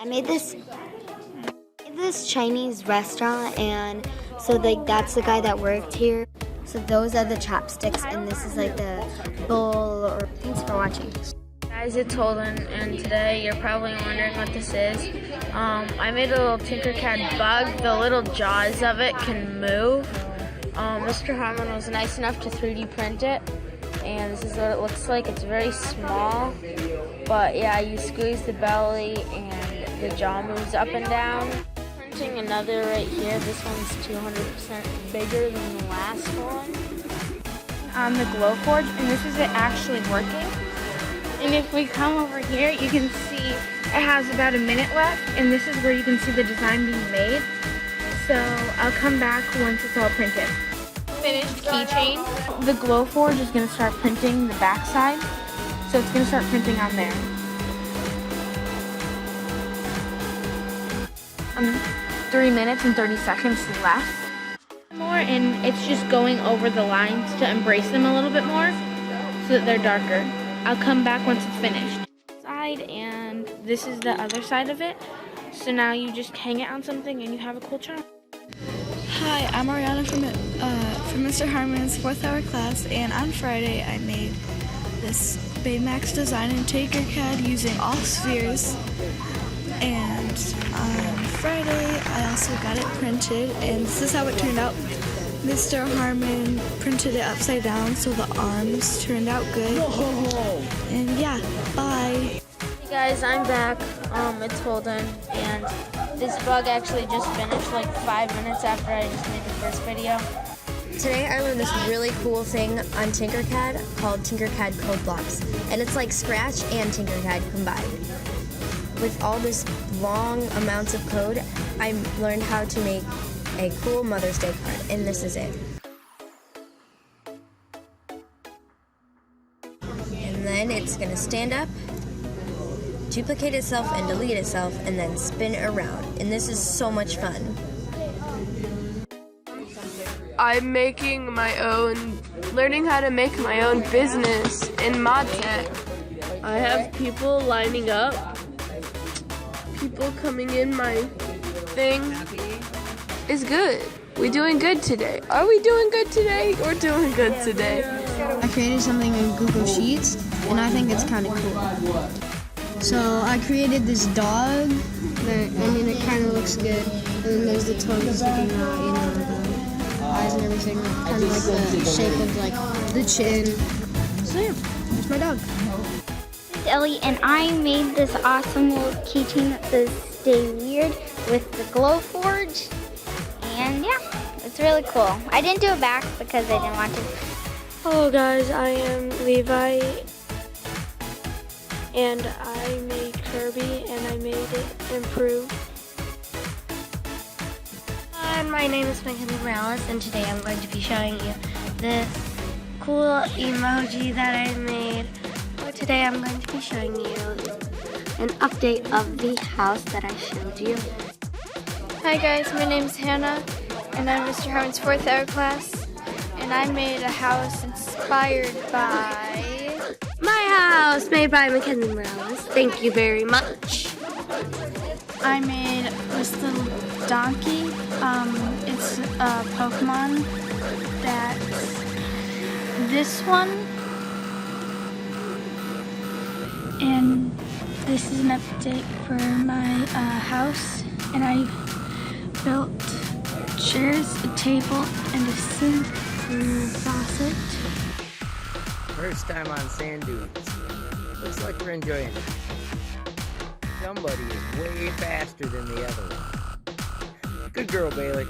I made this Chinese restaurant, and so like that's the guy that worked here. So those are the chopsticks, and this is like the bowl. Or thanks for watching. Guys, it's Holden, and today you're probably wondering what this is. I made a little TinkerCAD bug. The little jaws of it can move. Mr. Harmon was nice enough to 3D print it, and this is what it looks like. It's very small, but yeah, you squeeze the belly and the jaw moves up and down. Printing another right here. This one's 200% bigger than the last one. On the Glowforge, and this is it actually working. And if we come over here, you can see it has about a minute left, and this is where you can see the design being made. So I'll come back once it's all printed. Finished keychain. The Glowforge is going to start printing the back side, so it's going to start printing on there. 3 minutes and 30 seconds left. More, and it's just going over the lines to embrace them a little bit more so that they're darker. I'll come back once it's finished. Side, and this is the other side of it. So now you just hang it on something and you have a cool charm. Hi, I'm Arhianna from Mr. Harmon's 4th hour class, and on Friday I made this Baymax design in TinkerCAD using all spheres. And on Friday I also got it printed, and this is how it turned out. Mr. Harmon printed it upside down so the arms turned out good. And yeah, bye. Hey guys, I'm back. It's Holden, and this bug actually just finished like 5 minutes after I just made the first video. Today I learned this really cool thing on TinkerCAD called TinkerCAD code blocks, and it's like Scratch and TinkerCAD combined. With all this long amounts of code, I learned how to make a cool Mother's Day card, and this is it. And then it's gonna stand up, duplicate itself and delete itself, and then spin around. And this is so much fun. I'm making my own, learning how to make my own business in ModTech. I have people lining up, people coming in my thing. Is good. We're doing good today. Are we doing good today? We're doing good today. I created something in Google Sheets, and I think it's kind of cool. So I created this dog, it kind of looks good. And then there's the tongue sticking out, the eyes and everything, kind of like the shape of like the chin. So yeah, there's my dog. It's Ellie, and I made this awesome little keychain that says "Stay Weird" with the Glowforge. And yeah, it's really cool. I didn't do a back because I didn't want to. Hello guys, I am Levi, and I made Kirby, and I made it improved. Hi, my name is Mackenzie, and today I'm going to be showing you this cool emoji that I made. Today I'm going to be showing you an update of the house that I showed you. Hi guys, my name is Hanna, and I'm Mr. Harmon's 4th hour class, and I made a house inspired by My house, made by Mackenzie Morales. Thank you very much. I made this little donkey. It's a Pokemon that's this one. And this is an update for my house. And I built chairs, a table, and a sink and a faucet. First time on sand dunes. Looks like we're enjoying it. Somebody is way faster than the other one. Good girl, Bailey.